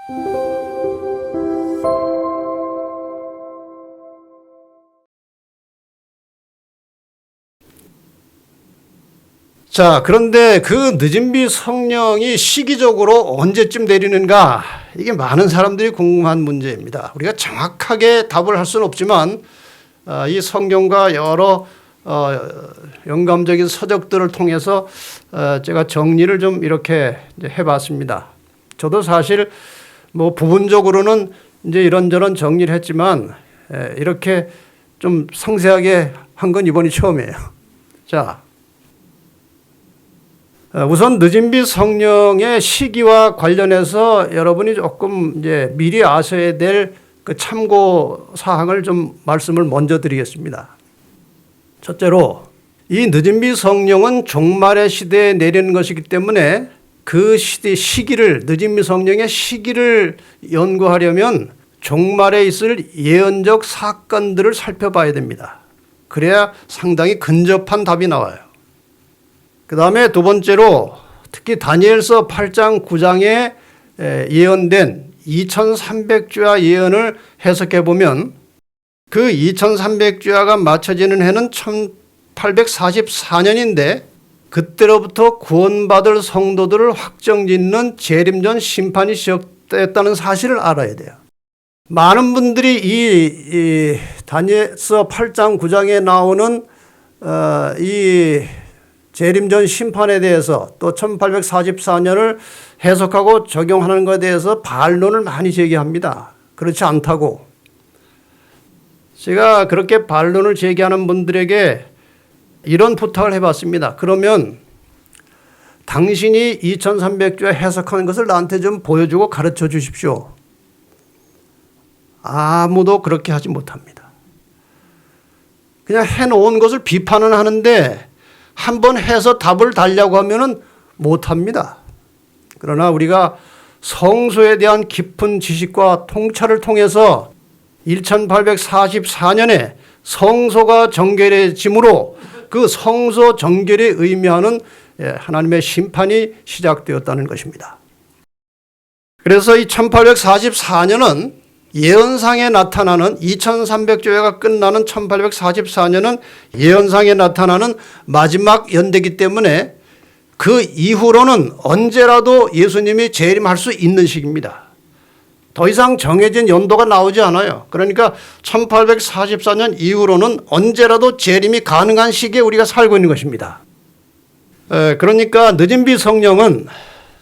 자, 그런데 그 늦은 비 성령이 시기적으로 언제쯤 내리는가? 이게 많은 사람들이 궁금한 문제입니다. 우리가 정확하게 답을 할 수는 없지만 이 성경과 여러 영감적인 서적들을 통해서 제가 정리를 좀 이렇게 해봤습니다. 저도 사실 뭐 부분적으로는 이제 이런저런 정리를 했지만 이렇게 좀 상세하게 한 건 이번이 처음이에요. 자, 우선 늦은 비 성령의 시기와 관련해서 여러분이 조금 이제 미리 아셔야 될 그 참고 사항을 좀 말씀을 먼저 드리겠습니다. 첫째로 이 늦은 비 성령은 종말의 시대에 내리는 것이기 때문에 그 시기를 늦은 비 성령의 시기를 연구하려면 종말에 있을 예언적 사건들을 살펴봐야 됩니다. 그래야 상당히 근접한 답이 나와요. 그 다음에 두 번째로 특히 다니엘서 8장 9장에 예언된 2300주야 예언을 해석해 보면 그 2300주야가 맞춰지는 해는 1844년인데 그때로부터 구원받을 성도들을 확정짓는 재림전 심판이 시작됐다는 사실을 알아야 돼요. 많은 분들이 이 다니엘서 8장 9장에 나오는 이 재림전 심판에 대해서 또 1844년을 해석하고 적용하는 것에 대해서 반론을 많이 제기합니다. 그렇지 않다고. 제가 그렇게 반론을 제기하는 분들에게 이런 부탁을 해봤습니다. 그러면 당신이 2300주에 해석하는 것을 나한테 좀 보여주고 가르쳐 주십시오. 아무도 그렇게 하지 못합니다. 그냥 해놓은 것을 비판은 하는데 한번 해서 답을 달라고 하면은 못합니다. 그러나 우리가 성소에 대한 깊은 지식과 통찰을 통해서 1844년에 성소가 정결해짐으로 그 성소 정결이 의미하는 하나님의 심판이 시작되었다는 것입니다. 그래서 이 1844년은 예언상에 나타나는 2300주야가 끝나는 1844년은 예언상에 나타나는 마지막 연대이기 때문에 그 이후로는 언제라도 예수님이 재림할 수 있는 시기입니다. 더 이상 정해진 연도가 나오지 않아요. 그러니까 1844년 이후로는 언제라도 재림이 가능한 시기에 우리가 살고 있는 것입니다. 그러니까 늦은 비 성령은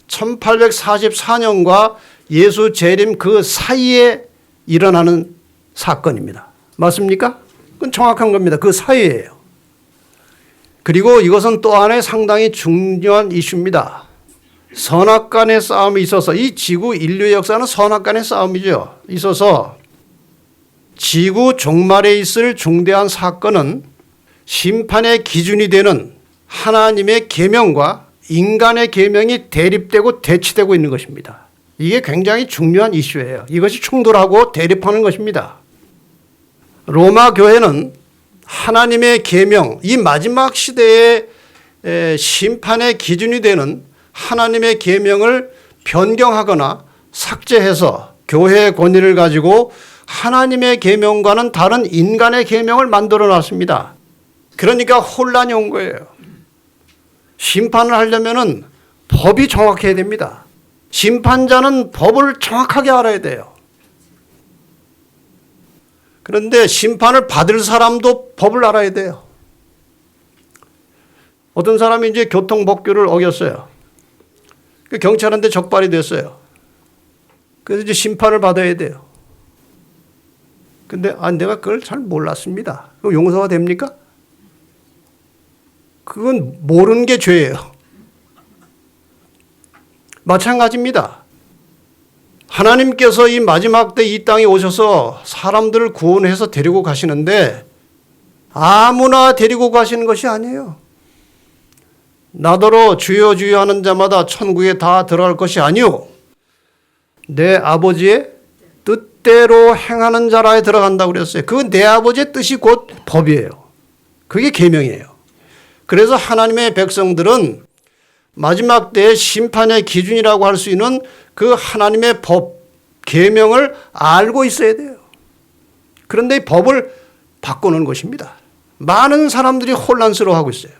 1844년과 예수 재림 그 사이에 일어나는 사건입니다. 맞습니까? 그건 정확한 겁니다. 그 사이에요. 그리고 이것은 또 하나의 상당히 중요한 이슈입니다. 선악간의 싸움이 있어서 이 지구 인류의 역사는 선악간의 싸움이죠. 있어서 지구 종말에 있을 중대한 사건은 심판의 기준이 되는 하나님의 계명과 인간의 계명이 대립되고 대치되고 있는 것입니다. 이게 굉장히 중요한 이슈예요. 이것이 충돌하고 대립하는 것입니다. 로마 교회는 하나님의 계명, 이 마지막 시대의 심판의 기준이 되는 하나님의 계명을 변경하거나 삭제해서 교회의 권위를 가지고 하나님의 계명과는 다른 인간의 계명을 만들어 놨습니다. 그러니까 혼란이 온 거예요. 심판을 하려면은 법이 정확해야 됩니다. 심판자는 법을 정확하게 알아야 돼요. 그런데 심판을 받을 사람도 법을 알아야 돼요. 어떤 사람이 이제 교통법규를 어겼어요. 그 경찰한테 적발이 됐어요. 그래서 이제 심판을 받아야 돼요. 근데 내가 그걸 잘 몰랐습니다. 그럼 용서가 됩니까? 그건 모르는 게 죄예요. 마찬가지입니다. 하나님께서 이 마지막 때 이 땅에 오셔서 사람들을 구원해서 데리고 가시는데 아무나 데리고 가시는 것이 아니에요. 나더러 주여 주여 하는 자마다 천국에 다 들어갈 것이 아니오 내 아버지의 뜻대로 행하는 자라에 들어간다고 그랬어요. 그 내 아버지의 뜻이 곧 법이에요. 그게 계명이에요. 그래서 하나님의 백성들은 마지막 때의 심판의 기준이라고 할 수 있는 그 하나님의 법, 계명을 알고 있어야 돼요. 그런데 이 법을 바꾸는 것입니다. 많은 사람들이 혼란스러워하고 있어요.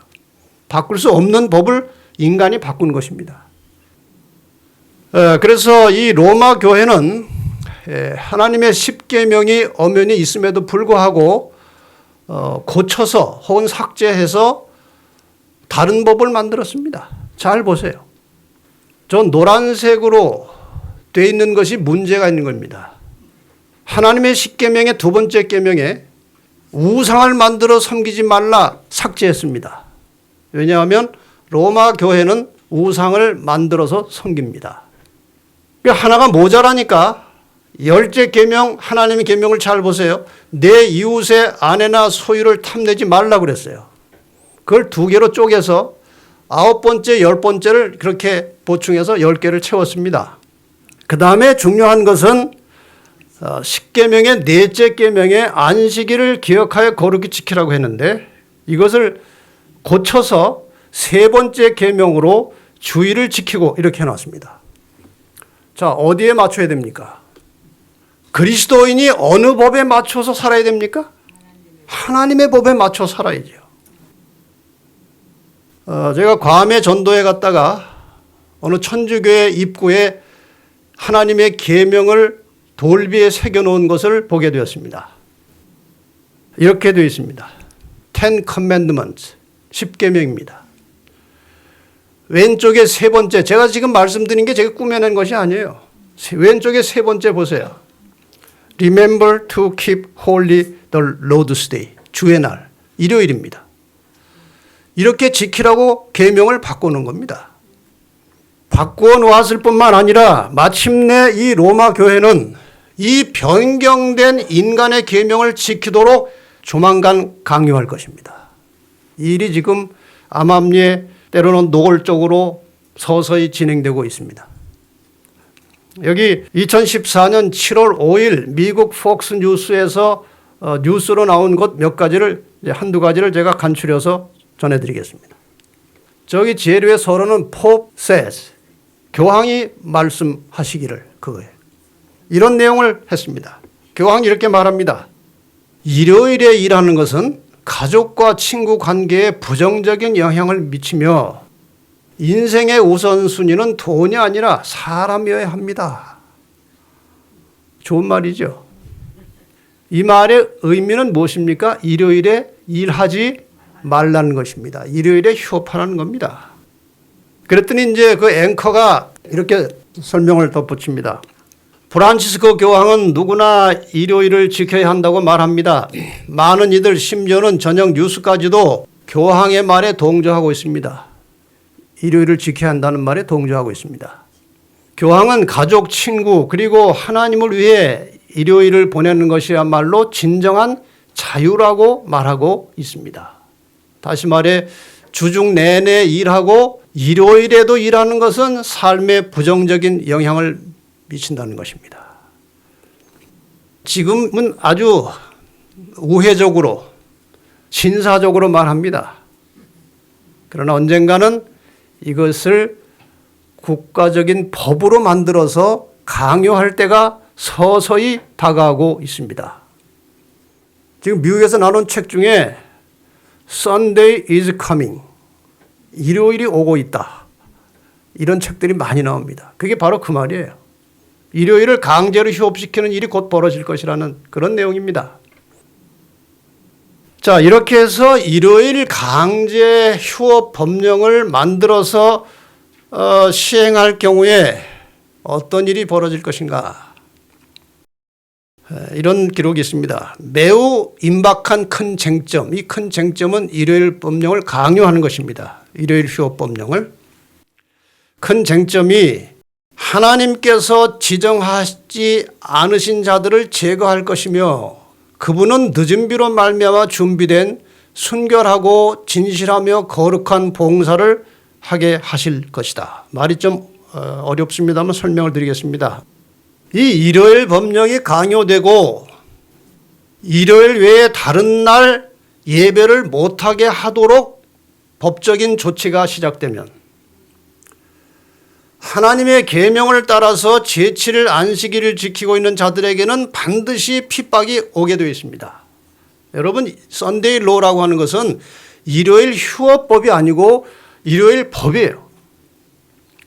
바꿀 수 없는 법을 인간이 바꾼 것입니다. 그래서 이 로마 교회는 하나님의 십계명이 엄연히 있음에도 불구하고 고쳐서 혹은 삭제해서 다른 법을 만들었습니다. 잘 보세요. 저 노란색으로 되어 있는 것이 문제가 있는 겁니다. 하나님의 십계명의 두 번째 계명에 우상을 만들어 섬기지 말라 삭제했습니다. 왜냐하면 로마 교회는 우상을 만들어서 섬깁니다. 하나가 모자라니까 10째 계명, 하나님의 계명을 잘 보세요. 내 이웃의 아내나 소유를 탐내지 말라 그랬어요. 그걸 2개로 쪼개서 9번째, 10번째를 그렇게 보충해서 10개를 채웠습니다. 그 다음에 중요한 것은 10계명의 4째 계명에 안식일을 기억하여 거룩히 지키라고 했는데 이것을 고쳐서 3번째 계명으로 주의를 지키고 이렇게 해놨습니다. 자, 어디에 맞춰야 됩니까? 그리스도인이 어느 법에 맞춰서 살아야 됩니까? 하나님의 법에 맞춰 살아야죠. 제가 괌에 전도에 갔다가 어느 천주교회 입구에 하나님의 계명을 돌비에 새겨놓은 것을 보게 되었습니다. 이렇게 되어 있습니다. Ten Commandments, 10계명입니다. 왼쪽에 3번째, 제가 지금 말씀드린 게 제가 꾸며낸 것이 아니에요. 왼쪽에 3번째 보세요. Remember to keep holy the Lord's Day, 주의 날, 일요일입니다. 이렇게 지키라고 계명을 바꾸는 겁니다. 바꾸어 놓았을 뿐만 아니라 마침내 이 로마 교회는 이 변경된 인간의 계명을 지키도록 조만간 강요할 것입니다. 이 일이 지금 암암리에 때로는 노골적으로 서서히 진행되고 있습니다. 여기 2014년 7월 5일 미국 폭스 뉴스에서 뉴스로 나온 것 몇 가지를, 한두 가지를 제가 간추려서 전해드리겠습니다. 저기 제일 위에 서론은 Pope says, 교황이 말씀하시기를, 그거예요. 이런 내용을 했습니다. 교황이 이렇게 말합니다. 일요일에 일하는 것은 가족과 친구 관계에 부정적인 영향을 미치며 인생의 우선순위는 돈이 아니라 사람이어야 합니다. 좋은 말이죠. 이 말의 의미는 무엇입니까? 일요일에 일하지 말라는 것입니다. 일요일에 휴업하라는 겁니다. 그랬더니 이제 그 앵커가 이렇게 설명을 덧붙입니다. 프란치스코 교황은 누구나 일요일을 지켜야 한다고 말합니다. 많은 이들 심지어는 저녁 뉴스까지도 교황의 말에 동조하고 있습니다. 일요일을 지켜야 한다는 말에 동조하고 있습니다. 교황은 가족, 친구 그리고 하나님을 위해 일요일을 보내는 것이야말로 진정한 자유라고 말하고 있습니다. 다시 말해 주중 내내 일하고 일요일에도 일하는 것은 삶에 부정적인 영향을 미친다는 것입니다. 지금은 아주 우회적으로 신사적으로 말합니다. 그러나 언젠가는 이것을 국가적인 법으로 만들어서 강요할 때가 서서히 다가오고 있습니다. 지금 미국에서 나온 책 중에 Sunday is coming, 일요일이 오고 있다, 이런 책들이 많이 나옵니다. 그게 바로 그 말이에요. 일요일을 강제로 휴업시키는 일이 곧 벌어질 것이라는 그런 내용입니다. 자, 이렇게 해서 일요일 강제 휴업 법령을 만들어서 시행할 경우에 어떤 일이 벌어질 것인가? 이런 기록이 있습니다. 매우 임박한 큰 쟁점, 이 큰 쟁점은 일요일 법령을 강요하는 것입니다. 일요일 휴업 법령을. 큰 쟁점이 하나님께서 지정하지 않으신 자들을 제거할 것이며 그분은 늦은 비로 말미암아 준비된 순결하고 진실하며 거룩한 봉사를 하게 하실 것이다. 말이 좀 어렵습니다만 설명을 드리겠습니다. 이 일요일 법령이 강요되고 일요일 외에 다른 날 예배를 못하게 하도록 법적인 조치가 시작되면 하나님의 계명을 따라서 제7일 안식일을 지키고 있는 자들에게는 반드시 핍박이 오게 되어 있습니다. 여러분, 썬데이 로라고 하는 것은 일요일 휴업법이 아니고 일요일 법이에요.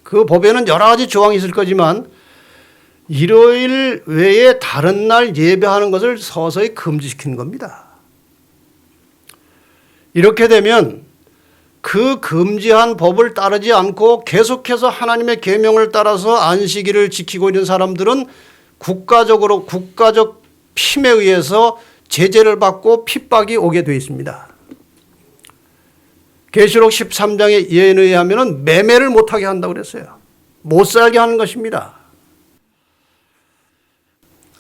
그 법에는 여러 가지 조항이 있을 거지만 일요일 외에 다른 날 예배하는 것을 서서히 금지시키는 겁니다. 이렇게 되면 그 금지한 법을 따르지 않고 계속해서 하나님의 계명을 따라서 안식일을 지키고 있는 사람들은 국가적 핌에 의해서 제재를 받고 핍박이 오게 되어 있습니다. 계시록 13장의 예언에 의하면 매매를 못하게 한다고 그랬어요. 못 살게 하는 것입니다.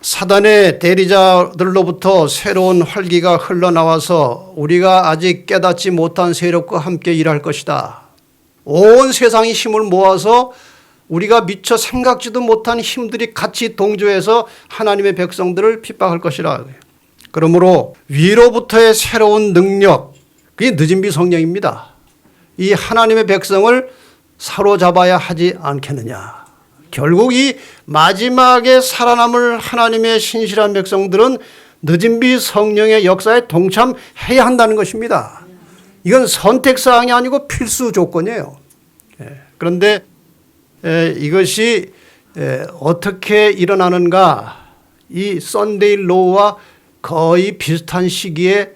사단의 대리자들로부터 새로운 활기가 흘러나와서 우리가 아직 깨닫지 못한 세력과 함께 일할 것이다. 온 세상이 힘을 모아서 우리가 미처 생각지도 못한 힘들이 같이 동조해서 하나님의 백성들을 핍박할 것이라. 그러므로 위로부터의 새로운 능력, 그게 늦은비 성령입니다. 이 하나님의 백성을 사로잡아야 하지 않겠느냐. 결국 이 마지막에 살아남을 하나님의 신실한 백성들은 늦은비 성령의 역사에 동참해야 한다는 것입니다. 이건 선택사항이 아니고 필수 조건이에요. 그런데 이것이 어떻게 일어나는가, 이 썬데이 로우와 거의 비슷한 시기에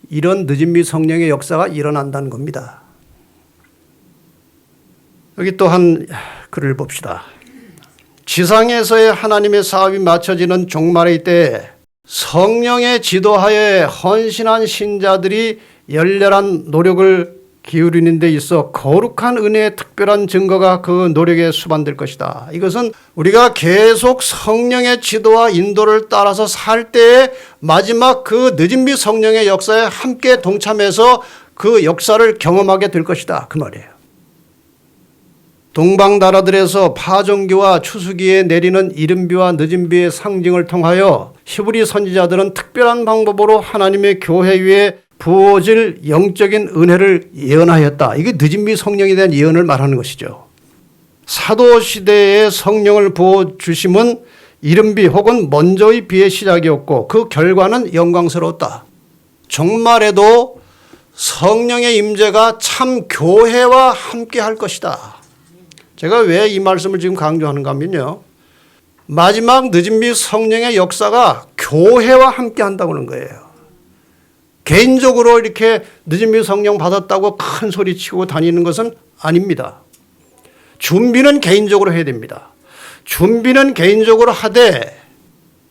이런 늦은비 성령의 역사가 일어난다는 겁니다. 여기 또 한 글을 봅시다. 지상에서의 하나님의 사업이 맞춰지는 종말의 때에 성령의 지도하에 헌신한 신자들이 열렬한 노력을 기울이는 데 있어 거룩한 은혜의 특별한 증거가 그 노력에 수반될 것이다. 이것은 우리가 계속 성령의 지도와 인도를 따라서 살 때에 마지막 그 늦은비 성령의 역사에 함께 동참해서 그 역사를 경험하게 될 것이다. 그 말이에요. 동방 나라들에서 파종기와 추수기에 내리는 이른비와 늦은비의 상징을 통하여 히브리 선지자들은 특별한 방법으로 하나님의 교회 위에 부어질 영적인 은혜를 예언하였다. 이게 늦은비 성령에 대한 예언을 말하는 것이죠. 사도시대에 성령을 부어주심은 이른비 혹은 먼저의 비의 시작이었고 그 결과는 영광스러웠다. 종말에도 성령의 임재가 참 교회와 함께 할 것이다. 제가 왜 이 말씀을 지금 강조하는가 하면요, 마지막 늦은비 성령의 역사가 교회와 함께 한다고 하는 거예요. 개인적으로 이렇게 늦은비 성령 받았다고 큰 소리 치고 다니는 것은 아닙니다. 준비는 개인적으로 해야 됩니다. 준비는 개인적으로 하되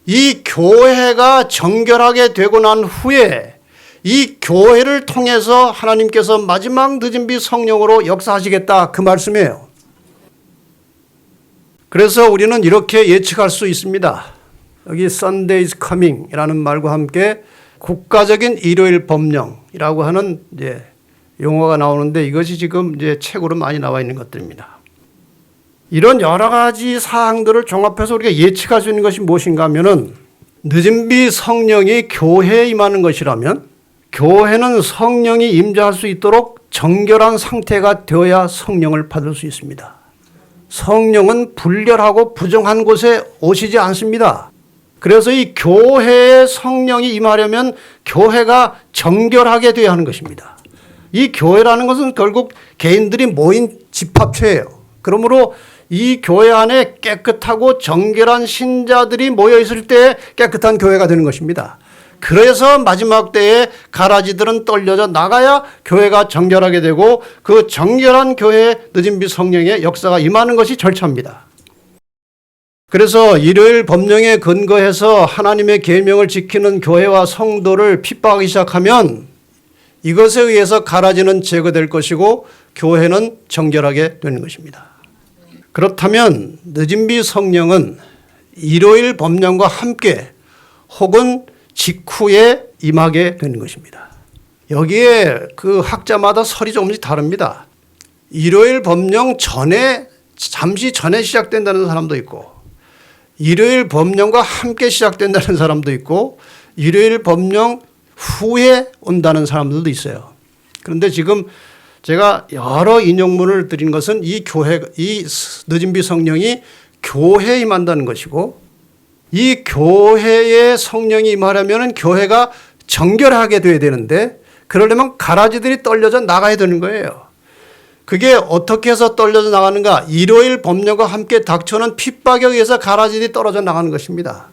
이 교회가 정결하게 되고 난 후에 이 교회를 통해서 하나님께서 마지막 늦은비 성령으로 역사하시겠다, 그 말씀이에요. 그래서 우리는 이렇게 예측할 수 있습니다. 여기 Sunday is coming 이라는 말과 함께 국가적인 일요일 법령이라고 하는 이제 용어가 나오는데 이것이 지금 이제 책으로 많이 나와 있는 것들입니다. 이런 여러 가지 사항들을 종합해서 우리가 예측할 수 있는 것이 무엇인가 하면은 늦은비 성령이 교회에 임하는 것이라면 교회는 성령이 임재할 수 있도록 정결한 상태가 되어야 성령을 받을 수 있습니다. 성령은 불결하고 부정한 곳에 오시지 않습니다. 그래서 이 교회에 성령이 임하려면 교회가 정결하게 되어야 하는 것입니다. 이 교회라는 것은 결국 개인들이 모인 집합체예요. 그러므로 이 교회 안에 깨끗하고 정결한 신자들이 모여 있을 때 깨끗한 교회가 되는 것입니다. 그래서 마지막 때에 가라지들은 떨려져 나가야 교회가 정결하게 되고 그 정결한 교회에 늦은비 성령의 역사가 임하는 것이 절차입니다. 그래서 일요일 법령에 근거해서 하나님의 계명을 지키는 교회와 성도를 핍박하기 시작하면 이것에 의해서 가라지는 제거될 것이고 교회는 정결하게 되는 것입니다. 그렇다면 늦은비 성령은 일요일 법령과 함께 혹은 직후에 임하게 되는 것입니다. 여기에 그 학자마다 설이 조금씩 다릅니다. 일요일 법령 전에, 잠시 전에 시작된다는 사람도 있고, 일요일 법령과 함께 시작된다는 사람도 있고, 일요일 법령 후에 온다는 사람들도 있어요. 그런데 지금 제가 여러 인용문을 드린 것은 이 늦은비 성령이 교회에 임한다는 것이고, 이 교회에 성령이 임하려면 교회가 정결하게 돼야 되는데, 그러려면 가라지들이 떨려져 나가야 되는 거예요. 그게 어떻게 해서 떨려져 나가는가? 일요일 법령과 함께 닥쳐오는 핍박에 의해서 가라지들이 떨어져 나가는 것입니다.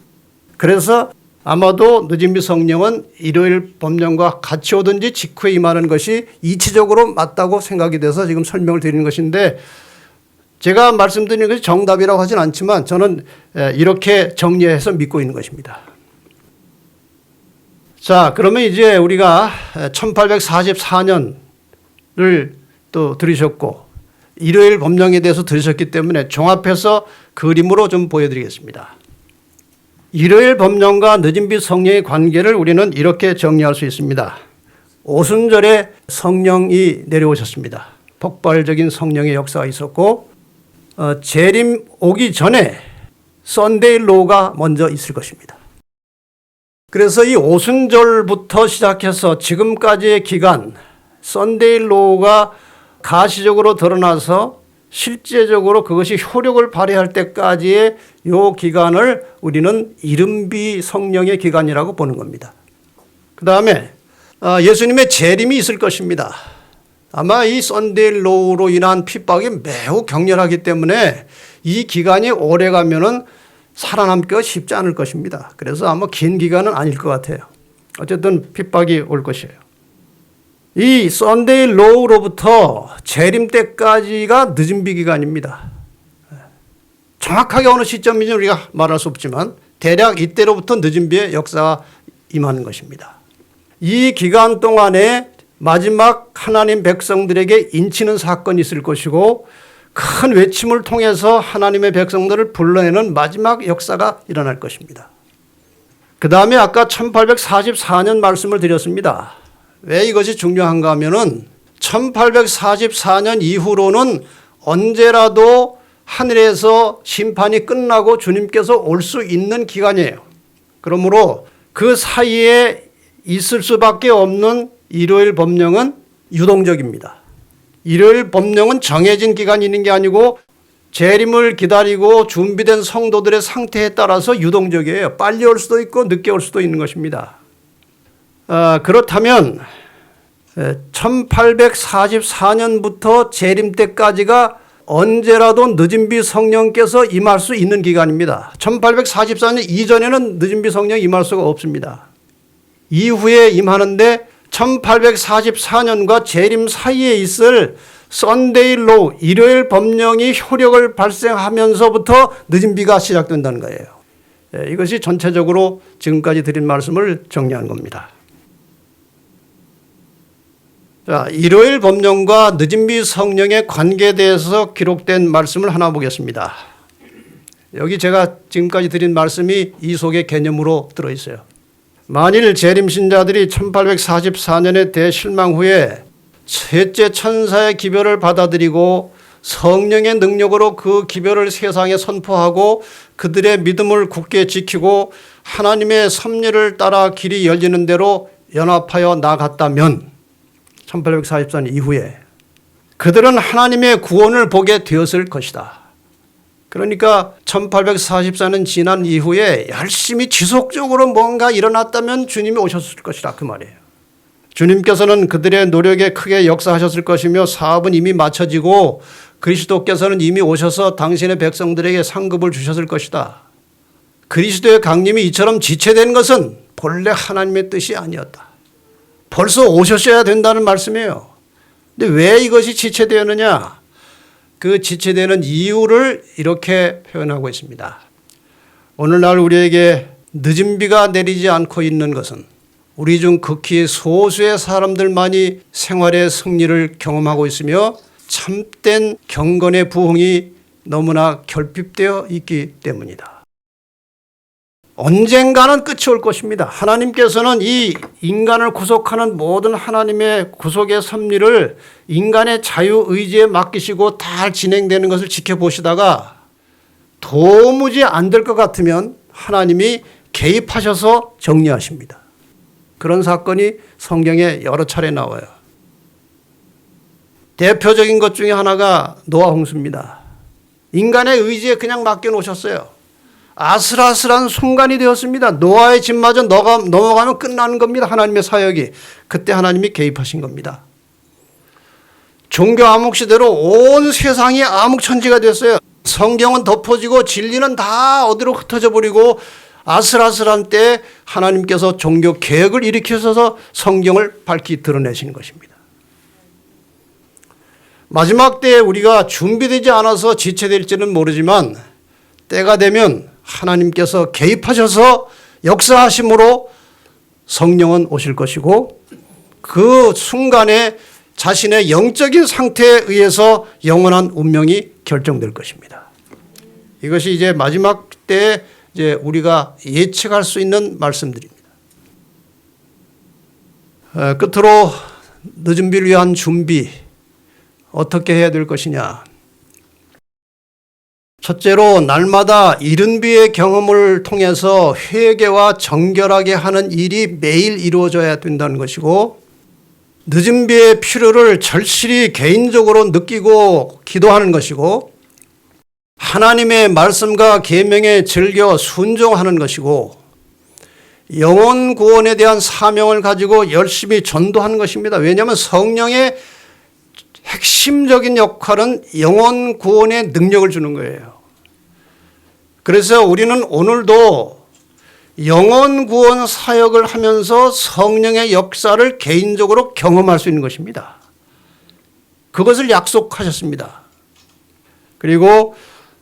그래서 아마도 늦은비 성령은 일요일 법령과 같이 오든지 직후에 임하는 것이 이치적으로 맞다고 생각이 돼서 지금 설명을 드리는 것인데, 제가 말씀드리는 것이 정답이라고 하진 않지만 저는 이렇게 정리해서 믿고 있는 것입니다. 자, 그러면 이제 우리가 1844년을 또 들으셨고 일요일 법령에 대해서 들으셨기 때문에 종합해서 그림으로 좀 보여드리겠습니다. 일요일 법령과 늦은비 성령의 관계를 우리는 이렇게 정리할 수 있습니다. 오순절에 성령이 내려오셨습니다. 폭발적인 성령의 역사가 있었고, 재림 오기 전에 썬데이 로우가 먼저 있을 것입니다. 그래서 이 오순절부터 시작해서 지금까지의 기간, 썬데이 로우가 가시적으로 드러나서 실제적으로 그것이 효력을 발휘할 때까지의 이 기간을 우리는 이른비 성령의 기간이라고 보는 겁니다. 그 다음에 예수님의 재림이 있을 것입니다. 아마 이 썬데이 로우로 인한 핍박이 매우 격렬하기 때문에 이 기간이 오래 가면은 살아남기가 쉽지 않을 것입니다. 그래서 아마 긴 기간은 아닐 것 같아요. 어쨌든 핍박이 올 것이에요. 이 썬데이 로우로부터 재림 때까지가 늦은비 기간입니다. 정확하게 어느 시점인지 우리가 말할 수 없지만 대략 이때로부터 늦은비의 역사가 임하는 것입니다. 이 기간 동안에 마지막 하나님 백성들에게 인치는 사건이 있을 것이고, 큰 외침을 통해서 하나님의 백성들을 불러내는 마지막 역사가 일어날 것입니다. 그 다음에 아까 1844년 말씀을 드렸습니다. 왜 이것이 중요한가 하면은 1844년 이후로는 언제라도 하늘에서 심판이 끝나고 주님께서 올 수 있는 기간이에요. 그러므로 그 사이에 있을 수밖에 없는 일요일 법령은 유동적입니다. 일요일 법령은 정해진 기간이 있는 게 아니고 재림을 기다리고 준비된 성도들의 상태에 따라서 유동적이에요. 빨리 올 수도 있고 늦게 올 수도 있는 것입니다. 그렇다면 1844년부터 재림 때까지가 언제라도 늦은비 성령께서 임할 수 있는 기간입니다. 1844년 이전에는 늦은비 성령이 임할 수가 없습니다. 이후에 임하는데 1844년과 재림 사이에 있을 썬데이 로우, 일요일 법령이 효력을 발생하면서부터 늦은비가 시작된다는 거예요. 이것이 전체적으로 지금까지 드린 말씀을 정리한 겁니다. 자, 일요일 법령과 늦은비 성령의 관계에 대해서 기록된 말씀을 하나 보겠습니다. 여기 제가 지금까지 드린 말씀이 이 속의 개념으로 들어있어요. 만일 재림신자들이 1844년의 대실망 후에 셋째 천사의 기별을 받아들이고 성령의 능력으로 그 기별을 세상에 선포하고 그들의 믿음을 굳게 지키고 하나님의 섭리를 따라 길이 열리는 대로 연합하여 나갔다면 1844년 이후에 그들은 하나님의 구원을 보게 되었을 것이다. 그러니까 1844년 지난 이후에 열심히 지속적으로 뭔가 일어났다면 주님이 오셨을 것이다 그 말이에요. 주님께서는 그들의 노력에 크게 역사하셨을 것이며 사업은 이미 마쳐지고 그리스도께서는 이미 오셔서 당신의 백성들에게 상급을 주셨을 것이다. 그리스도의 강림이 이처럼 지체된 것은 본래 하나님의 뜻이 아니었다. 벌써 오셨어야 된다는 말씀이에요. 근데 왜 이것이 지체되었느냐? 그 지체되는 이유를 이렇게 표현하고 있습니다. 오늘날 우리에게 늦은 비가 내리지 않고 있는 것은 우리 중 극히 소수의 사람들만이 생활의 승리를 경험하고 있으며 참된 경건의 부흥이 너무나 결핍되어 있기 때문이다. 언젠가는 끝이 올 것입니다. 하나님께서는 이 인간을 구속하는 모든 하나님의 구속의 섭리를 인간의 자유의지에 맡기시고 잘 진행되는 것을 지켜보시다가 도무지 안 될 것 같으면 하나님이 개입하셔서 정리하십니다. 그런 사건이 성경에 여러 차례 나와요. 대표적인 것 중에 하나가 노아 홍수입니다. 인간의 의지에 그냥 맡겨놓으셨어요. 아슬아슬한 순간이 되었습니다. 노아의 집마저 넘어가면 끝나는 겁니다. 하나님의 사역이. 그때 하나님이 개입하신 겁니다. 종교 암흑 시대로 온 세상이 암흑천지가 됐어요. 성경은 덮어지고 진리는 다 어디로 흩어져 버리고 아슬아슬한 때 하나님께서 종교 개혁을 일으키셔서 성경을 밝히 드러내시는 것입니다. 마지막 때에 우리가 준비되지 않아서 지체될지는 모르지만 때가 되면 하나님께서 개입하셔서 역사하심으로 성령은 오실 것이고 그 순간에 자신의 영적인 상태에 의해서 영원한 운명이 결정될 것입니다. 이것이 이제 마지막 때에 이제 우리가 예측할 수 있는 말씀들입니다. 끝으로 늦은 비를 위한 준비 어떻게 해야 될 것이냐. 첫째로 날마다 이른 비의 경험을 통해서 회개와 정결하게 하는 일이 매일 이루어져야 된다는 것이고 늦은 비의 필요를 절실히 개인적으로 느끼고 기도하는 것이고 하나님의 말씀과 계명에 즐겨 순종하는 것이고 영혼 구원에 대한 사명을 가지고 열심히 전도하는 것입니다. 왜냐하면 성령의 핵심적인 역할은 영혼 구원의 능력을 주는 거예요. 그래서 우리는 오늘도 영혼 구원 사역을 하면서 성령의 역사를 개인적으로 경험할 수 있는 것입니다. 그것을 약속하셨습니다. 그리고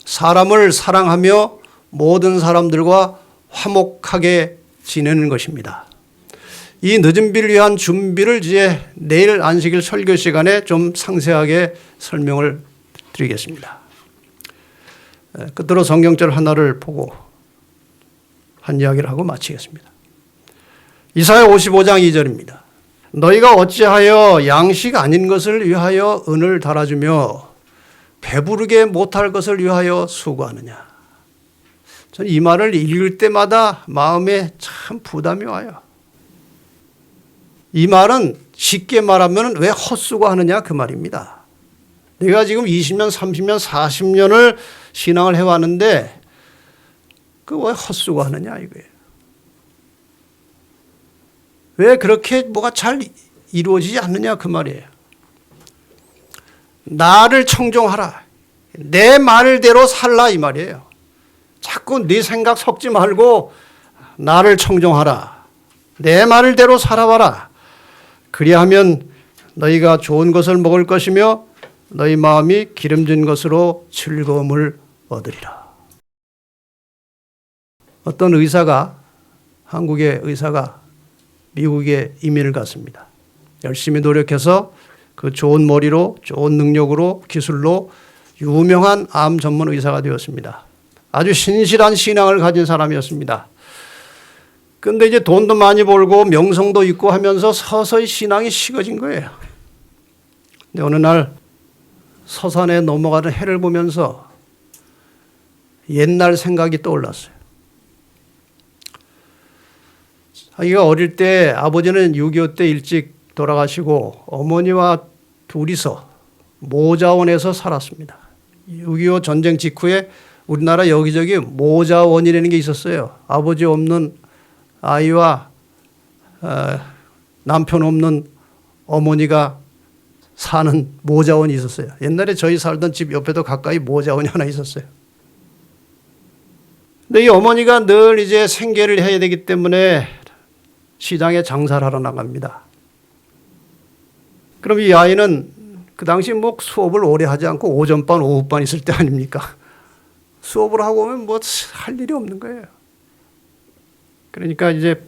사람을 사랑하며 모든 사람들과 화목하게 지내는 것입니다. 이 늦은 비를 위한 준비를 이제 내일 안식일 설교 시간에 좀 상세하게 설명을 드리겠습니다. 끝으로 성경절 하나를 보고 한 이야기를 하고 마치겠습니다. 이사야 55장 2절입니다. 너희가 어찌하여 양식 아닌 것을 위하여 은을 달아주며 배부르게 못할 것을 위하여 수고하느냐. 저는 이 말을 읽을 때마다 마음에 참 부담이 와요. 이 말은 쉽게 말하면 왜 헛수고하느냐 그 말입니다. 내가 지금 20년, 30년, 40년을 신앙을 해왔는데 그 왜 헛수고하느냐 이거예요. 왜 그렇게 뭐가 잘 이루어지지 않느냐 그 말이에요. 나를 청종하라. 내 말대로 살라 이 말이에요. 자꾸 네 생각 섞지 말고 나를 청종하라. 내 말대로 살아봐라. 그리하면 너희가 좋은 것을 먹을 것이며 너희 마음이 기름진 것으로 즐거움을 얻으리라. 어떤 의사가 한국의 의사가 미국에 이민을 갔습니다. 열심히 노력해서 그 좋은 머리로 좋은 능력으로 기술로 유명한 암 전문 의사가 되었습니다. 아주 신실한 신앙을 가진 사람이었습니다. 그런데 이제 돈도 많이 벌고 명성도 있고 하면서 서서히 신앙이 식어진 거예요. 근데 어느 날 서산에 넘어가는 해를 보면서 옛날 생각이 떠올랐어요. 자기가 어릴 때 아버지는 6.25 때 일찍 돌아가시고 어머니와 둘이서 모자원에서 살았습니다. 6.25 전쟁 직후에 우리나라 여기저기 모자원이라는 게 있었어요. 아버지 없는 아이와 남편 없는 어머니가 사는 모자원이 있었어요. 옛날에 저희 살던 집 옆에도 가까이 모자원이 하나 있었어요. 근데 이 어머니가 늘 이제 생계를 해야 되기 때문에 시장에 장사를 하러 나갑니다. 그럼 이 아이는 그 당시 뭐 수업을 오래 하지 않고 오전반, 오후반 있을 때 아닙니까? 수업을 하고 오면 뭐 할 일이 없는 거예요. 그러니까 이제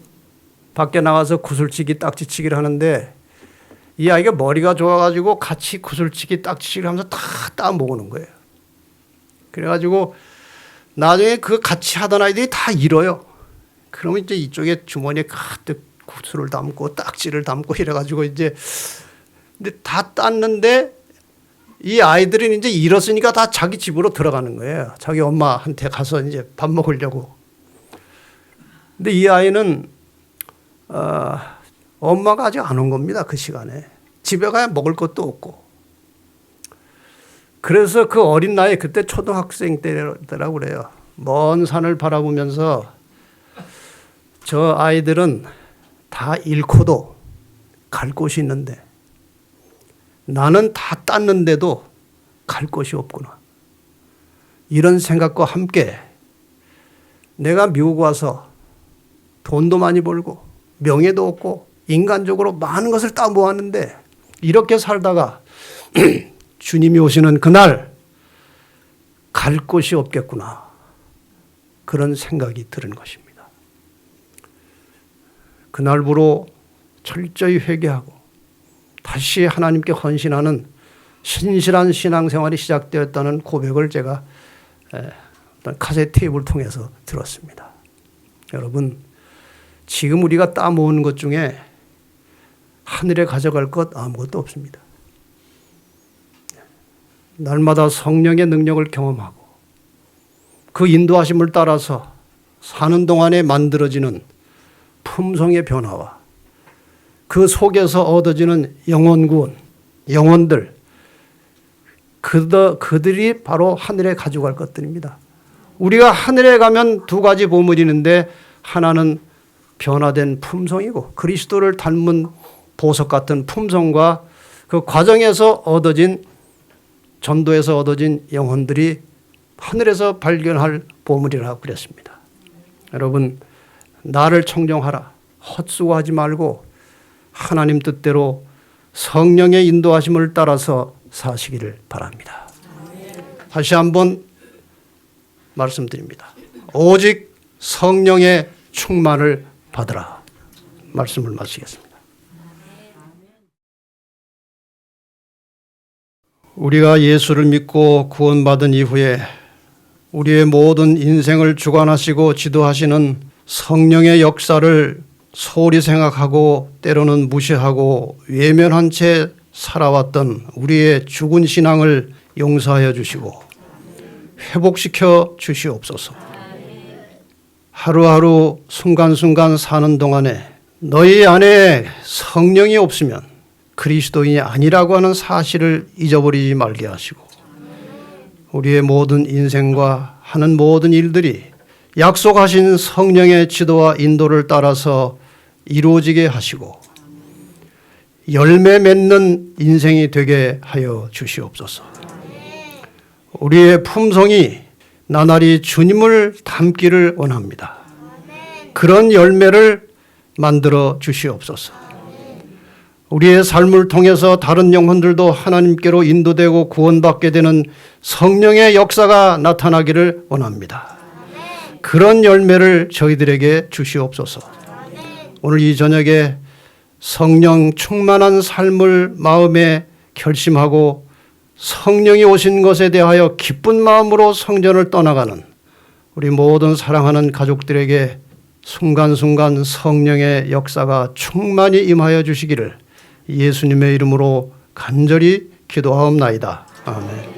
밖에 나가서 구슬치기, 딱지치기를 하는데 이 아이가 머리가 좋아가지고 같이 구슬치기, 딱지치기를 하면서 다 따먹는 거예요. 그래가지고 나중에 그 같이 하던 아이들이 다 잃어요. 그러면 이제 이쪽에 주머니에 가득 구슬을 담고 딱지를 담고 이래가지고 이제 근데 다 땄는데 이 아이들은 이제 잃었으니까 다 자기 집으로 들어가는 거예요. 자기 엄마한테 가서 이제 밥 먹으려고. 근데 이 아이는 엄마가 아직 안 온 겁니다. 그 시간에. 집에 가야 먹을 것도 없고. 그래서 그 어린 나이에 그때 초등학생 때라고 그래요. 먼 산을 바라보면서 저 아이들은 다 잃고도 갈 곳이 있는데 나는 다 땄는데도 갈 곳이 없구나. 이런 생각과 함께 내가 미국 와서 돈도 많이 벌고 명예도 얻고 인간적으로 많은 것을 다 모았는데 이렇게 살다가 주님이 오시는 그날 갈 곳이 없겠구나. 그런 생각이 드는 것입니다. 그날부로 철저히 회개하고 다시 하나님께 헌신하는 신실한 신앙생활이 시작되었다는 고백을 제가 어떤 카세트 테이프를 통해서 들었습니다. 여러분, 지금 우리가 따모은 것 중에 하늘에 가져갈 것 아무것도 없습니다. 날마다 성령의 능력을 경험하고 그 인도하심을 따라서 사는 동안에 만들어지는 품성의 변화와 그 속에서 얻어지는 영혼 구원, 영혼들, 그들이 바로 하늘에 가져갈 것들입니다. 우리가 하늘에 가면 두 가지 보물이 있는데 하나는 변화된 품성이고 그리스도를 닮은 보석 같은 품성과 그 과정에서 얻어진 전도에서 얻어진 영혼들이 하늘에서 발견할 보물이라고 그랬습니다. 여러분, 나를 청정하라. 헛수고하지 말고 하나님 뜻대로 성령의 인도하심을 따라서 사시기를 바랍니다. 다시 한번 말씀드립니다. 오직 성령의 충만을 받으라. 말씀을 마치겠습니다. 우리가 예수를 믿고 구원받은 이후에 우리의 모든 인생을 주관하시고 지도하시는 성령의 역사를 소홀히 생각하고 때로는 무시하고 외면한 채 살아왔던 우리의 죽은 신앙을 용서하여 주시고 회복시켜 주시옵소서. 하루하루 순간순간 사는 동안에 너희 안에 성령이 없으면 그리스도인이 아니라고 하는 사실을 잊어버리지 말게 하시고 우리의 모든 인생과 하는 모든 일들이 약속하신 성령의 지도와 인도를 따라서 이루어지게 하시고 열매 맺는 인생이 되게 하여 주시옵소서. 우리의 품성이 나날이 주님을 닮기를 원합니다. 그런 열매를 만들어 주시옵소서. 우리의 삶을 통해서 다른 영혼들도 하나님께로 인도되고 구원받게 되는 성령의 역사가 나타나기를 원합니다. 그런 열매를 저희들에게 주시옵소서. 오늘 이 저녁에 성령 충만한 삶을 마음에 결심하고 성령이 오신 것에 대하여 기쁜 마음으로 성전을 떠나가는 우리 모든 사랑하는 가족들에게 순간순간 성령의 역사가 충만히 임하여 주시기를 예수님의 이름으로 간절히 기도하옵나이다. 아멘.